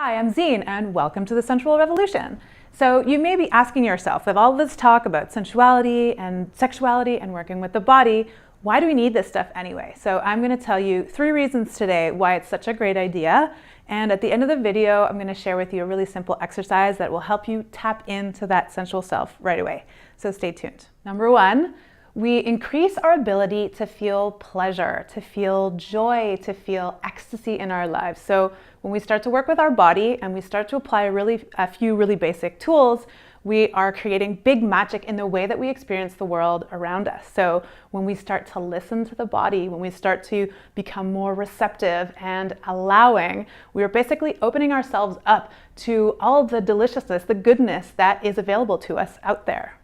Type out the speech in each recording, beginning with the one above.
Hi, I'm Xine, and welcome to the Sensual Revolution. So you may be asking yourself, with all this talk about sensuality and sexuality and working with the body, why do we need this stuff anyway? So I'm going to tell you 3 reasons today why it's such a great idea. And at the end of the video, I'm going to share with you a really simple exercise that will help you tap into that sensual self right away. So stay tuned. Number 1, we increase our ability to feel pleasure, to feel joy, to feel ecstasy in our lives. So when we start to work with our body and we start to apply a few really basic tools, we are creating big magic in the way that we experience the world around us. So when we start to listen to the body, when we start to become more receptive and allowing, we are basically opening ourselves up to all the deliciousness, the goodness that is available to us out there.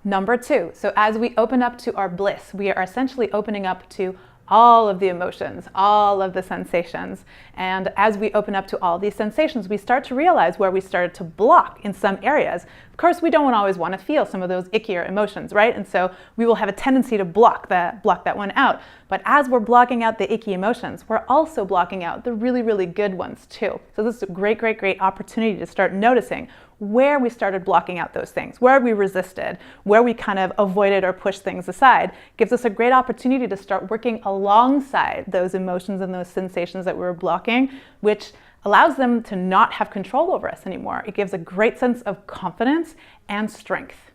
Number 2, so as we open up to our bliss, we are essentially opening up to all of the emotions, all of the sensations. And as we open up to all these sensations, we start to realize where we started to block in some areas. Of course, we don't always want to feel some of those ickier emotions, right? And so we will have a tendency to block that one out. But as we're blocking out the icky emotions, we're also blocking out the really, really good ones too. So this is a great, great, great opportunity to start noticing where we started blocking out those things, where we resisted, where we kind of avoided or pushed things aside. Gives us a great opportunity to start working alongside those emotions and those sensations that we were blocking, which allows them to not have control over us anymore. It gives a great sense of confidence and strength.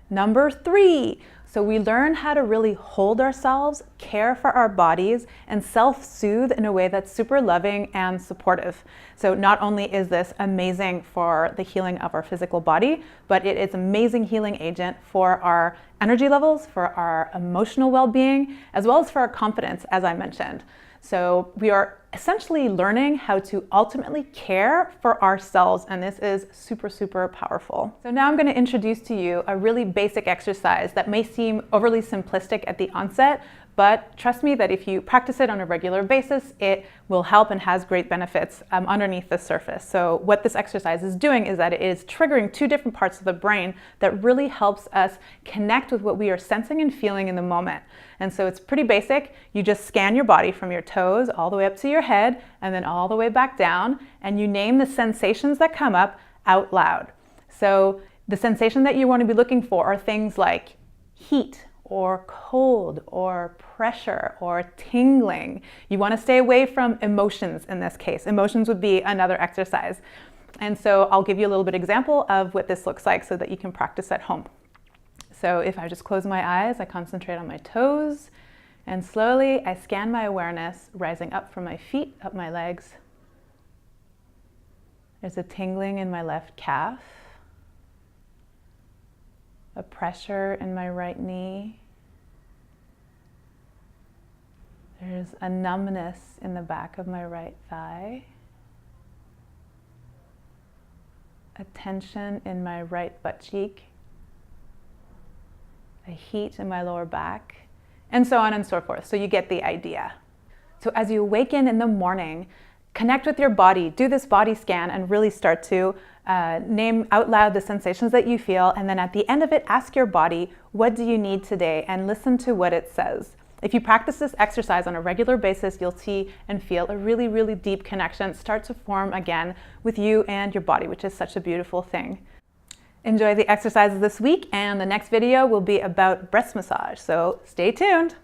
Number 3, so we learn how to really hold ourselves, care for our bodies, and self-soothe in a way that's super loving and supportive. So not only is this amazing for the healing of our physical body, but it is an amazing healing agent for our energy levels, for our emotional well-being, as well as for our confidence, as I mentioned. So we are essentially learning how to ultimately care for ourselves, and this is super, super powerful. So now I'm going to introduce to you a really basic exercise that may seem overly simplistic at the onset, but trust me that if you practice it on a regular basis, it will help and has great benefits underneath the surface. So what this exercise is doing is that it is triggering 2 different parts of the brain that really helps us connect with what we are sensing and feeling in the moment. And so it's pretty basic. You just scan your body from your toes all the way up to your head and then all the way back down, and you name the sensations that come up out loud. So the sensation that you want to be looking for are things like heat, or cold, or pressure, or tingling. You want to stay away from emotions in this case. Emotions would be another exercise. And so I'll give you a little bit example of what this looks like so that you can practice at home. So if I just close my eyes, I concentrate on my toes, and slowly I scan my awareness rising up from my feet, up my legs. There's a tingling in my left calf, a pressure in my right knee. There's a numbness in the back of my right thigh, a tension in my right butt cheek, a heat in my lower back, and so on and so forth. So you get the idea. So as you awaken in the morning, connect with your body, do this body scan, and really start to name out loud the sensations that you feel, and then at the end of it, ask your body, what do you need today, and listen to what it says. If you practice this exercise on a regular basis, you'll see and feel a really, really deep connection start to form again with you and your body, which is such a beautiful thing. Enjoy the exercises this week, and the next video will be about breast massage, so stay tuned.